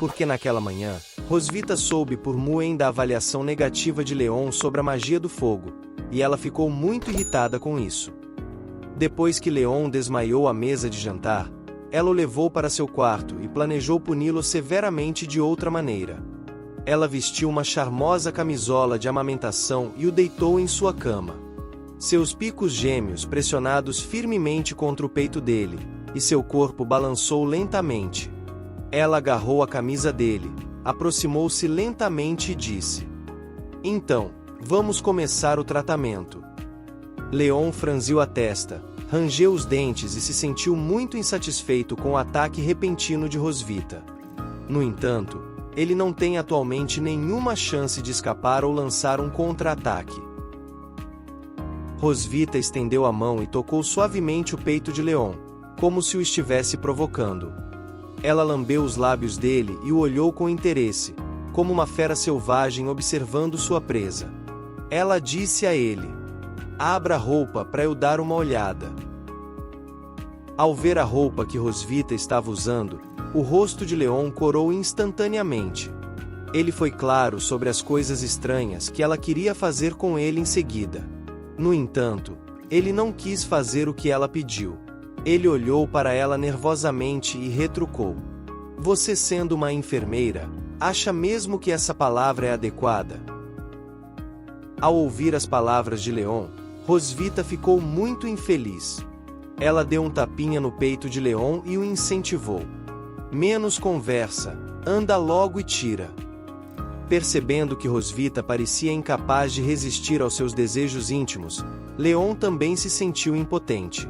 porque naquela manhã, Rosvita soube por Muen da avaliação negativa de Leon sobre a magia do fogo, e ela ficou muito irritada com isso. Depois que Leon desmaiou à mesa de jantar, ela o levou para seu quarto e planejou puni-lo severamente de outra maneira. Ela vestiu uma charmosa camisola de amamentação e o deitou em sua cama. Seus picos gêmeos pressionados firmemente contra o peito dele, e seu corpo balançou lentamente. Ela agarrou a camisa dele, aproximou-se lentamente e disse: "Então, vamos começar o tratamento." Leon franziu a testa, rangeu os dentes e se sentiu muito insatisfeito com o ataque repentino de Rosvita. No entanto, ele não tem atualmente nenhuma chance de escapar ou lançar um contra-ataque. Rosvita estendeu a mão e tocou suavemente o peito de Leon, como se o estivesse provocando. Ela lambeu os lábios dele e o olhou com interesse, como uma fera selvagem observando sua presa. Ela disse a ele: "Abra a roupa para eu dar uma olhada." Ao ver a roupa que Rosvita estava usando, o rosto de Leon corou instantaneamente. Ele foi claro sobre as coisas estranhas que ela queria fazer com ele em seguida. No entanto, ele não quis fazer o que ela pediu. Ele olhou para ela nervosamente e retrucou: "Você, sendo uma enfermeira, acha mesmo que essa palavra é adequada?" Ao ouvir as palavras de Leon, Rosvita ficou muito infeliz. Ela deu um tapinha no peito de Leon e o incentivou: "Menos conversa, anda logo e tira." Percebendo que Rosvita parecia incapaz de resistir aos seus desejos íntimos, Leon também se sentiu impotente.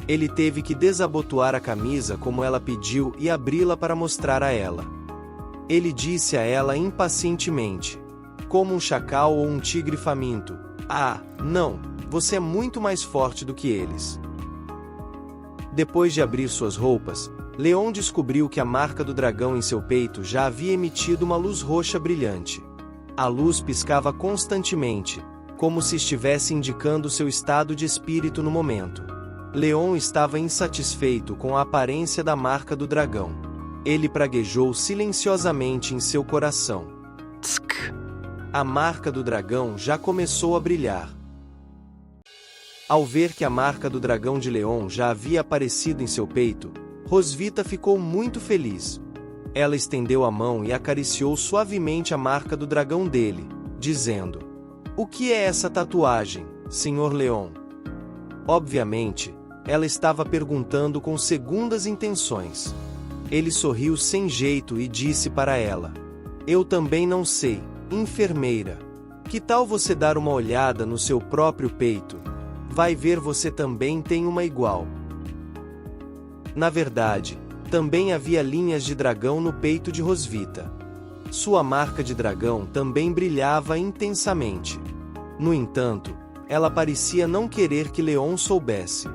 Ele teve que desabotoar a camisa como ela pediu e abri-la para mostrar a ela. Ele disse a ela impacientemente, como um chacal ou um tigre faminto: "Ah, não, você é muito mais forte do que eles." Depois de abrir suas roupas, Leon descobriu que a marca do dragão em seu peito já havia emitido uma luz roxa brilhante. A luz piscava constantemente, como se estivesse indicando seu estado de espírito no momento. Leon estava insatisfeito com a aparência da marca do dragão. Ele praguejou silenciosamente em seu coração: "Tsk." A marca do dragão já começou a brilhar. Ao ver que a marca do dragão de Leon já havia aparecido em seu peito, Rosvita ficou muito feliz. Ela estendeu a mão e acariciou suavemente a marca do dragão dele, dizendo: "O que é essa tatuagem, Sr. Leon?" Obviamente, ela estava perguntando com segundas intenções. Ele sorriu sem jeito e disse para ela: "Eu também não sei, enfermeira. Que tal você dar uma olhada no seu próprio peito? Vai ver, você também tem uma igual." Na verdade, também havia linhas de dragão no peito de Rosvita. Sua marca de dragão também brilhava intensamente. No entanto, ela parecia não querer que Leon soubesse.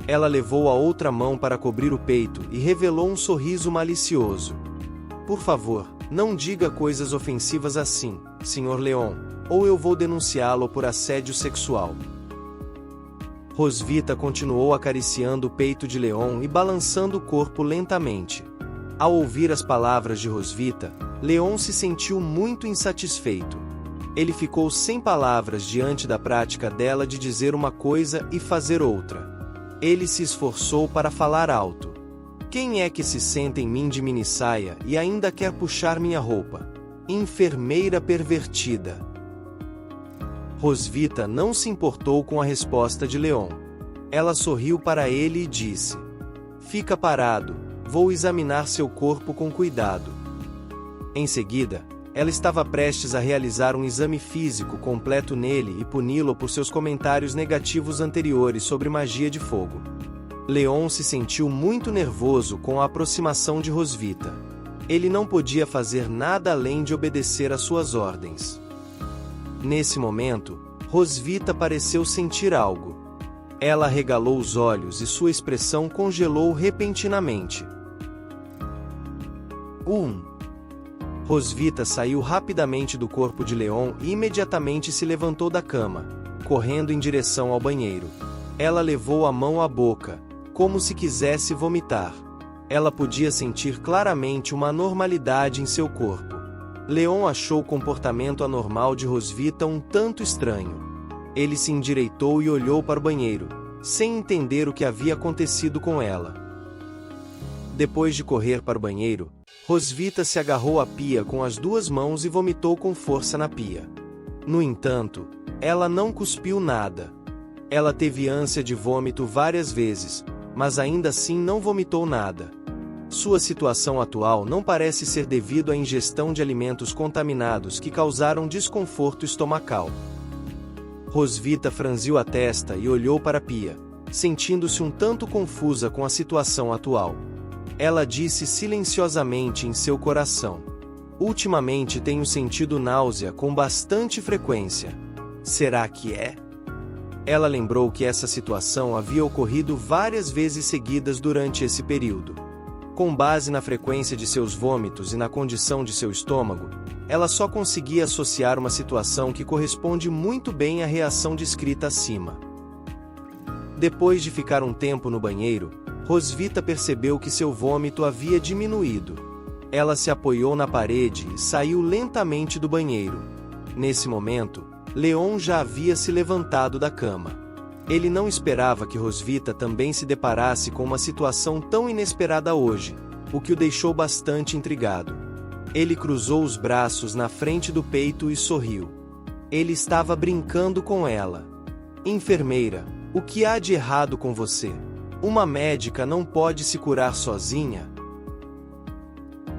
Ela levou a outra mão para cobrir o peito e revelou um sorriso malicioso. "Por favor, não diga coisas ofensivas assim, Sr. Leon, ou eu vou denunciá-lo por assédio sexual." Rosvita continuou acariciando o peito de Leon e balançando o corpo lentamente. Ao ouvir as palavras de Rosvita, Leon se sentiu muito insatisfeito. Ele ficou sem palavras diante da prática dela de dizer uma coisa e fazer outra. Ele se esforçou para falar alto: "Quem é que se senta em mim de minissaia e ainda quer puxar minha roupa? Enfermeira pervertida." Rosvita não se importou com a resposta de Leon. Ela sorriu para ele e disse: "Fica parado, vou examinar seu corpo com cuidado." Em seguida, ela estava prestes a realizar um exame físico completo nele e puni-lo por seus comentários negativos anteriores sobre magia de fogo. Leon se sentiu muito nervoso com a aproximação de Rosvita. Ele não podia fazer nada além de obedecer às suas ordens. Nesse momento, Rosvita pareceu sentir algo. Ela arregalou os olhos e sua expressão congelou repentinamente. Rosvita saiu rapidamente do corpo de Leon e imediatamente se levantou da cama, correndo em direção ao banheiro. Ela levou a mão à boca, como se quisesse vomitar. Ela podia sentir claramente uma anormalidade em seu corpo. Leon achou o comportamento anormal de Rosvita um tanto estranho. Ele se endireitou e olhou para o banheiro, sem entender o que havia acontecido com ela. Depois de correr para o banheiro, Rosvita se agarrou à pia com as duas mãos e vomitou com força na pia. No entanto, ela não cuspiu nada. Ela teve ânsia de vômito várias vezes, mas ainda assim não vomitou nada. Sua situação atual não parece ser devido à ingestão de alimentos contaminados que causaram desconforto estomacal. Rosvita franziu a testa e olhou para a pia, sentindo-se um tanto confusa com a situação atual. Ela disse silenciosamente em seu coração: "Ultimamente tenho sentido náusea com bastante frequência. Será que é?" Ela lembrou que essa situação havia ocorrido várias vezes seguidas durante esse período. Com base na frequência de seus vômitos e na condição de seu estômago, ela só conseguia associar uma situação que corresponde muito bem à reação descrita acima. Depois de ficar um tempo no banheiro, Rosvita percebeu que seu vômito havia diminuído. Ela se apoiou na parede e saiu lentamente do banheiro. Nesse momento, Leon já havia se levantado da cama. Ele não esperava que Rosvita também se deparasse com uma situação tão inesperada hoje, o que o deixou bastante intrigado. Ele cruzou os braços na frente do peito e sorriu. Ele estava brincando com ela. "Enfermeira, o que há de errado com você? Uma médica não pode se curar sozinha?"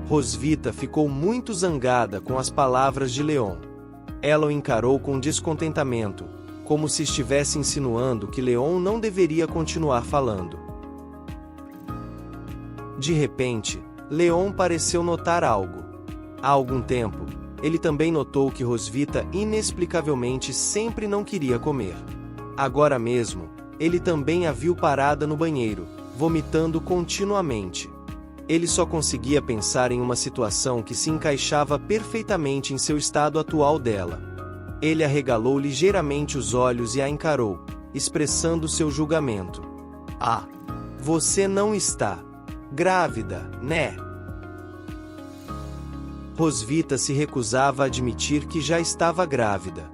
Rosvita ficou muito zangada com as palavras de Leon. Ela o encarou com descontentamento, como se estivesse insinuando que Leon não deveria continuar falando. De repente, Leon pareceu notar algo. Há algum tempo, ele também notou que Rosvita inexplicavelmente sempre não queria comer. Agora mesmo, ele também a viu parada no banheiro, vomitando continuamente. Ele só conseguia pensar em uma situação que se encaixava perfeitamente em seu estado atual dela. Ele arregalou ligeiramente os olhos e a encarou, expressando seu julgamento. "Ah, você não está grávida, né?" Rosvita se recusava a admitir que já estava grávida.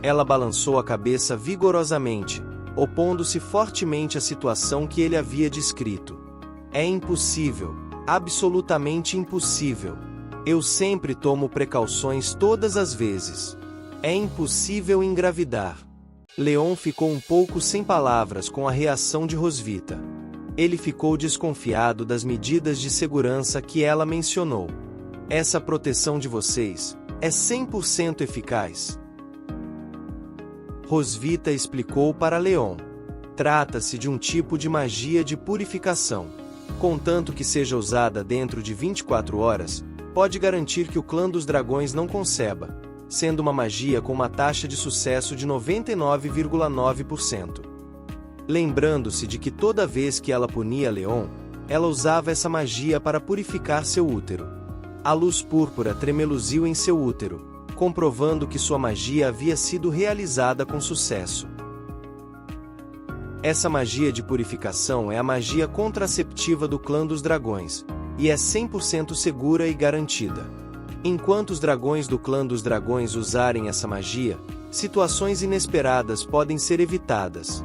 Ela balançou a cabeça vigorosamente, opondo-se fortemente à situação que ele havia descrito. "É impossível, absolutamente impossível. Eu sempre tomo precauções todas as vezes. É impossível engravidar." Leon ficou um pouco sem palavras com a reação de Rosvita. Ele ficou desconfiado das medidas de segurança que ela mencionou. "Essa proteção de vocês é 100% eficaz." Rosvita explicou para Leon. "Trata-se de um tipo de magia de purificação. Contanto que seja usada dentro de 24 horas, pode garantir que o clã dos dragões não conceba, sendo uma magia com uma taxa de sucesso de 99,9%. Lembrando-se de que toda vez que ela punia Leon, ela usava essa magia para purificar seu útero. A luz púrpura tremeluziu em seu útero, comprovando que sua magia havia sido realizada com sucesso. Essa magia de purificação é a magia contraceptiva do clã dos dragões, e é 100% segura e garantida. Enquanto os dragões do clã dos dragões usarem essa magia, situações inesperadas podem ser evitadas.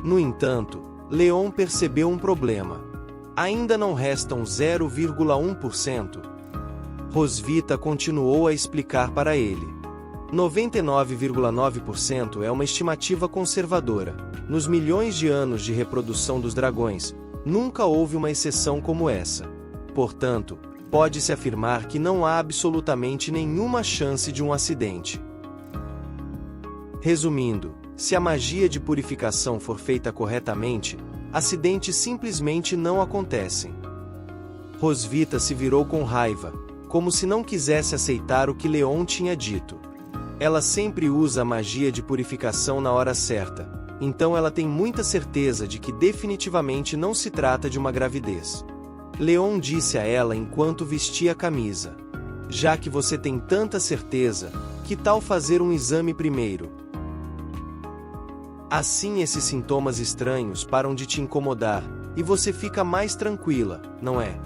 No entanto, Leon percebeu um problema. Ainda não restam 0,1%. Rosvita continuou a explicar para ele. 99,9% é uma estimativa conservadora. Nos milhões de anos de reprodução dos dragões, nunca houve uma exceção como essa. Portanto, pode-se afirmar que não há absolutamente nenhuma chance de um acidente. Resumindo, se a magia de purificação for feita corretamente, acidentes simplesmente não acontecem. Rosvita se virou com raiva, como se não quisesse aceitar o que Leon tinha dito. Ela sempre usa a magia de purificação na hora certa, então ela tem muita certeza de que definitivamente não se trata de uma gravidez. Leon disse a ela enquanto vestia a camisa. "Já que você tem tanta certeza, que tal fazer um exame primeiro? Assim esses sintomas estranhos param de te incomodar, e você fica mais tranquila, não é?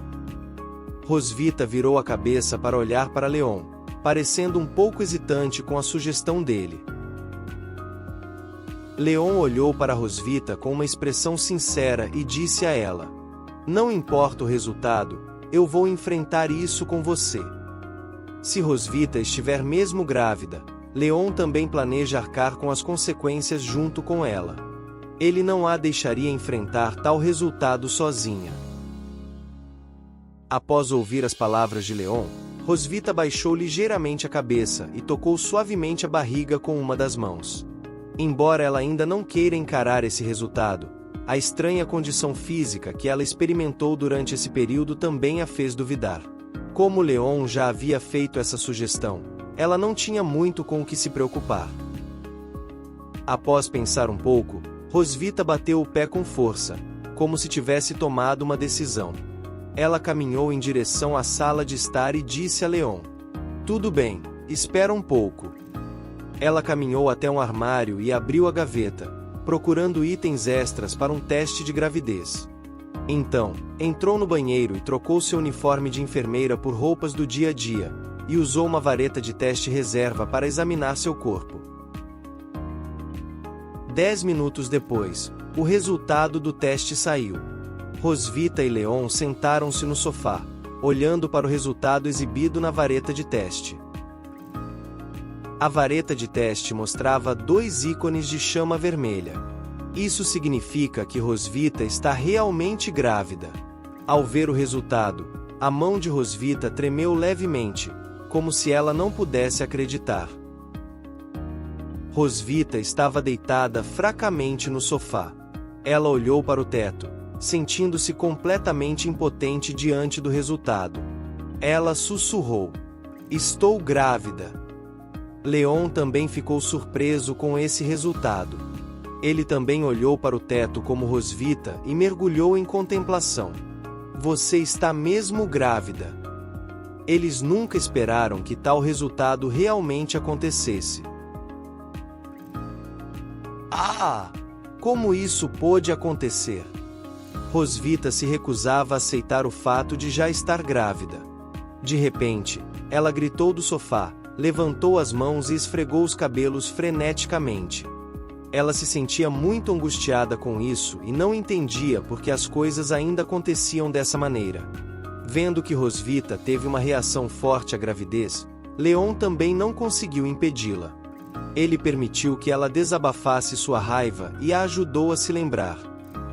Rosvita virou a cabeça para olhar para Leon, parecendo um pouco hesitante com a sugestão dele. Leon olhou para Rosvita com uma expressão sincera e disse a ela: "Não importa o resultado, eu vou enfrentar isso com você." Se Rosvita estiver mesmo grávida, Leon também planeja arcar com as consequências junto com ela. Ele não a deixaria enfrentar tal resultado sozinha. Após ouvir as palavras de Leon, Rosvita baixou ligeiramente a cabeça e tocou suavemente a barriga com uma das mãos. Embora ela ainda não queira encarar esse resultado, a estranha condição física que ela experimentou durante esse período também a fez duvidar. Como Leon já havia feito essa sugestão, ela não tinha muito com o que se preocupar. Após pensar um pouco, Rosvita bateu o pé com força, como se tivesse tomado uma decisão. Ela caminhou em direção à sala de estar e disse a Leon: "Tudo bem, espera um pouco." Ela caminhou até um armário e abriu a gaveta, procurando itens extras para um teste de gravidez. Então, entrou no banheiro e trocou seu uniforme de enfermeira por roupas do dia a dia, e usou uma vareta de teste reserva para examinar seu corpo. 10 minutos depois, o resultado do teste saiu. Rosvita e Leon sentaram-se no sofá, olhando para o resultado exibido na vareta de teste. A vareta de teste mostrava 2 ícones de chama vermelha. Isso significa que Rosvita está realmente grávida. Ao ver o resultado, a mão de Rosvita tremeu levemente, como se ela não pudesse acreditar. Rosvita estava deitada fracamente no sofá. Ela olhou para o teto, sentindo-se completamente impotente diante do resultado. Ela sussurrou: "Estou grávida." Leon também ficou surpreso com esse resultado. Ele também olhou para o teto como Rosvita e mergulhou em contemplação. "Você está mesmo grávida." Eles nunca esperaram que tal resultado realmente acontecesse. "Ah! Como isso pôde acontecer?" Rosvita se recusava a aceitar o fato de já estar grávida. De repente, ela gritou do sofá, levantou as mãos e esfregou os cabelos freneticamente. Ela se sentia muito angustiada com isso e não entendia por que as coisas ainda aconteciam dessa maneira. Vendo que Rosvita teve uma reação forte à gravidez, Leon também não conseguiu impedi-la. Ele permitiu que ela desabafasse sua raiva e a ajudou a se lembrar.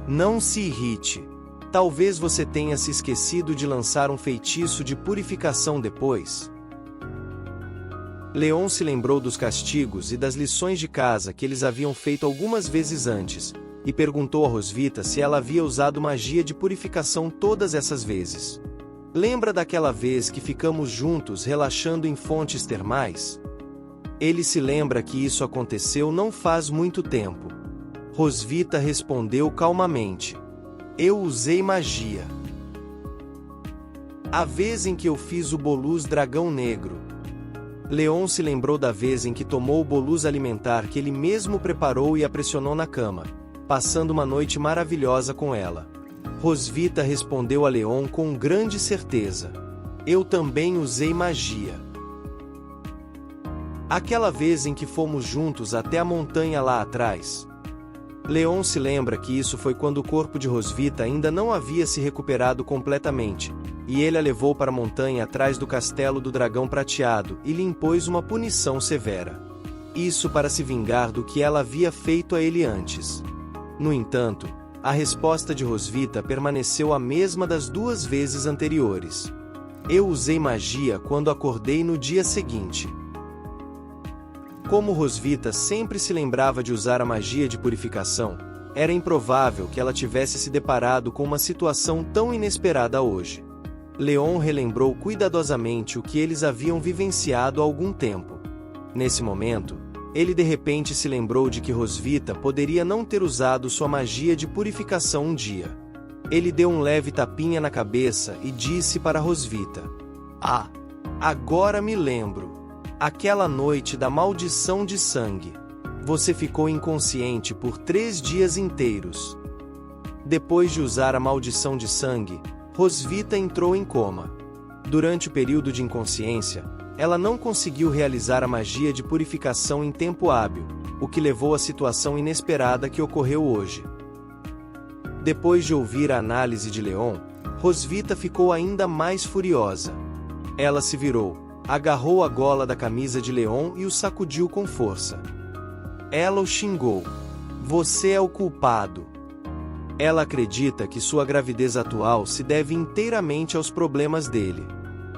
"Não se irrite. Talvez você tenha se esquecido de lançar um feitiço de purificação depois." Leon se lembrou dos castigos e das lições de casa que eles haviam feito algumas vezes antes, e perguntou a Rosvita se ela havia usado magia de purificação todas essas vezes. "Lembra daquela vez que ficamos juntos relaxando em fontes termais?" Ele se lembra que isso aconteceu não faz muito tempo. Rosvita respondeu calmamente: "Eu usei magia. A vez em que eu fiz o bolus dragão negro." Leon se lembrou da vez em que tomou o bolus alimentar que ele mesmo preparou e a pressionou na cama, passando uma noite maravilhosa com ela. Rosvita respondeu a Leon com grande certeza: "Eu também usei magia. Aquela vez em que fomos juntos até a montanha lá atrás." Leon se lembra que isso foi quando o corpo de Rosvita ainda não havia se recuperado completamente, e ele a levou para a montanha atrás do castelo do dragão prateado e lhe impôs uma punição severa. Isso para se vingar do que ela havia feito a ele antes. No entanto, a resposta de Rosvita permaneceu a mesma das 2 vezes anteriores: "Eu usei magia quando acordei no dia seguinte." Como Rosvita sempre se lembrava de usar a magia de purificação, era improvável que ela tivesse se deparado com uma situação tão inesperada hoje. Leon relembrou cuidadosamente o que eles haviam vivenciado há algum tempo. Nesse momento, ele de repente se lembrou de que Rosvita poderia não ter usado sua magia de purificação um dia. Ele deu um leve tapinha na cabeça e disse para Rosvita: "Ah, agora me lembro. Aquela noite da maldição de sangue. Você ficou inconsciente por 3 dias inteiros. Depois de usar a maldição de sangue, Rosvita entrou em coma. Durante o período de inconsciência, ela não conseguiu realizar a magia de purificação em tempo hábil, o que levou à situação inesperada que ocorreu hoje. Depois de ouvir a análise de Leon, Rosvita ficou ainda mais furiosa. Ela se virou, agarrou a gola da camisa de Leon e o sacudiu com força. Ela o xingou. Você é o culpado. Ela acredita que sua gravidez atual se deve inteiramente aos problemas dele.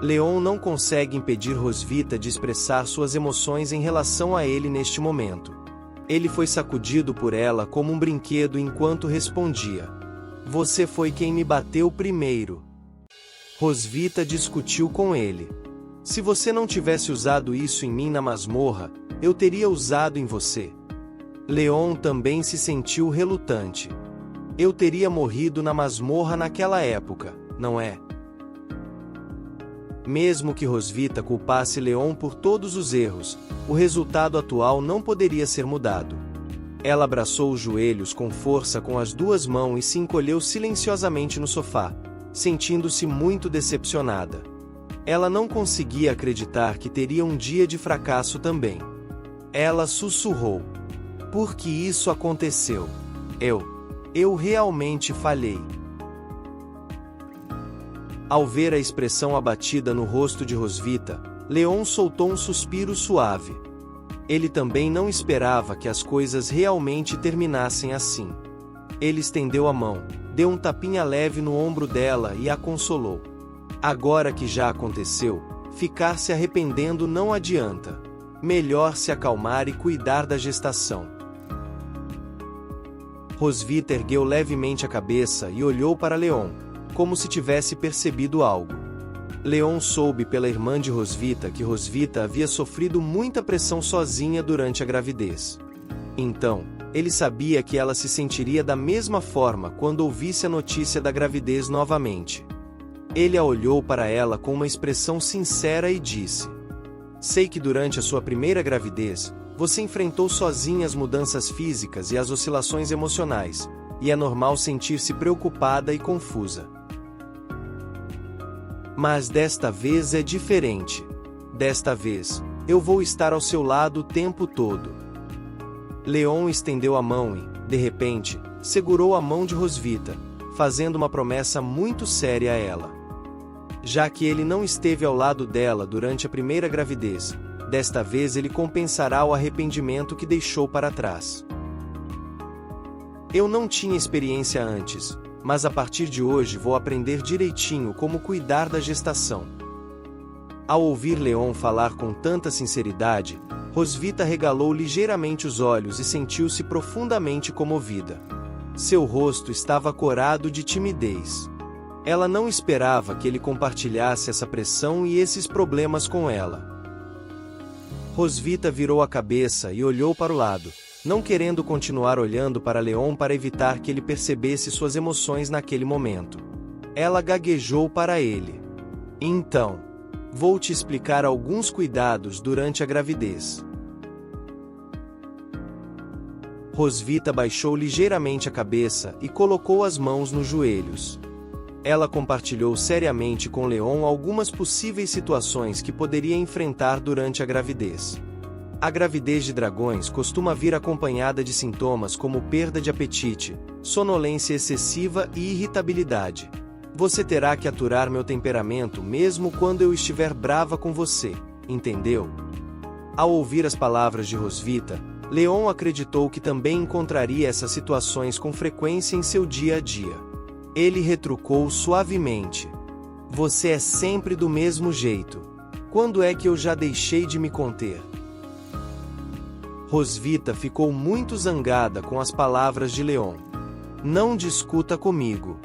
Leon não consegue impedir Rosvita de expressar suas emoções em relação a ele neste momento. Ele foi sacudido por ela como um brinquedo enquanto respondia. Você foi quem me bateu primeiro. Rosvita discutiu com ele. Se você não tivesse usado isso em mim na masmorra, eu teria usado em você. Leon também se sentiu relutante. Eu teria morrido na masmorra naquela época, não é? Mesmo que Rosvita culpasse Leon por todos os erros, o resultado atual não poderia ser mudado. Ela abraçou os joelhos com força com as duas mãos e se encolheu silenciosamente no sofá, sentindo-se muito decepcionada. Ela não conseguia acreditar que teria um dia de fracasso também. Ela sussurrou. Por que isso aconteceu? Eu realmente falhei. Ao ver a expressão abatida no rosto de Rosvita, Leon soltou um suspiro suave. Ele também não esperava que as coisas realmente terminassem assim. Ele estendeu a mão, deu um tapinha leve no ombro dela e a consolou. Agora que já aconteceu, ficar se arrependendo não adianta. Melhor se acalmar e cuidar da gestação. Rosvita ergueu levemente a cabeça e olhou para Leon, como se tivesse percebido algo. Leon soube pela irmã de Rosvita que Rosvita havia sofrido muita pressão sozinha durante a gravidez. Então, ele sabia que ela se sentiria da mesma forma quando ouvisse a notícia da gravidez novamente. Ele a olhou para ela com uma expressão sincera e disse: Sei que durante a sua primeira gravidez, você enfrentou sozinha as mudanças físicas e as oscilações emocionais, e é normal sentir-se preocupada e confusa. Mas desta vez é diferente. Desta vez, eu vou estar ao seu lado o tempo todo. Leon estendeu a mão e, de repente, segurou a mão de Rosvita, fazendo uma promessa muito séria a ela. Já que ele não esteve ao lado dela durante a primeira gravidez, desta vez ele compensará o arrependimento que deixou para trás. Eu não tinha experiência antes, mas a partir de hoje vou aprender direitinho como cuidar da gestação. Ao ouvir Leon falar com tanta sinceridade, Rosvita regalou ligeiramente os olhos e sentiu-se profundamente comovida. Seu rosto estava corado de timidez. Ela não esperava que ele compartilhasse essa pressão e esses problemas com ela. Rosvita virou a cabeça e olhou para o lado, não querendo continuar olhando para Leon para evitar que ele percebesse suas emoções naquele momento. Ela gaguejou para ele. Então, vou te explicar alguns cuidados durante a gravidez. Rosvita baixou ligeiramente a cabeça e colocou as mãos nos joelhos. Ela compartilhou seriamente com Leon algumas possíveis situações que poderia enfrentar durante a gravidez. A gravidez de dragões costuma vir acompanhada de sintomas como perda de apetite, sonolência excessiva e irritabilidade. Você terá que aturar meu temperamento mesmo quando eu estiver brava com você, entendeu? Ao ouvir as palavras de Rosvita, Leon acreditou que também encontraria essas situações com frequência em seu dia a dia. Ele retrucou suavemente. Você é sempre do mesmo jeito. Quando é que eu já deixei de me conter? Rosvita ficou muito zangada com as palavras de Leon. Não discuta comigo.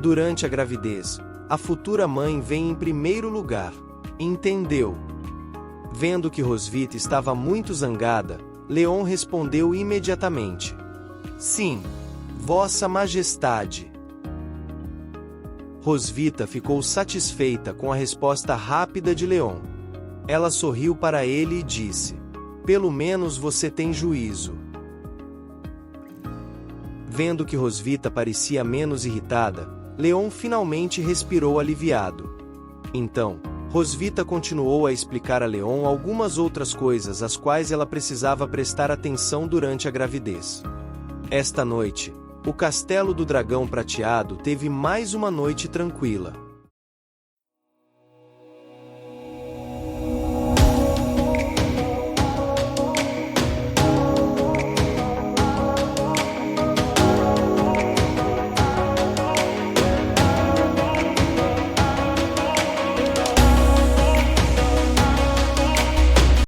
Durante a gravidez, a futura mãe vem em primeiro lugar. Entendeu? Vendo que Rosvita estava muito zangada, Leon respondeu imediatamente. Sim, Vossa Majestade. Rosvita ficou satisfeita com a resposta rápida de Leon. Ela sorriu para ele e disse: Pelo menos você tem juízo. Vendo que Rosvita parecia menos irritada, Leon finalmente respirou aliviado. Então, Rosvita continuou a explicar a Leon algumas outras coisas às quais ela precisava prestar atenção durante a gravidez. Esta noite, o Castelo do Dragão Prateado teve mais uma noite tranquila.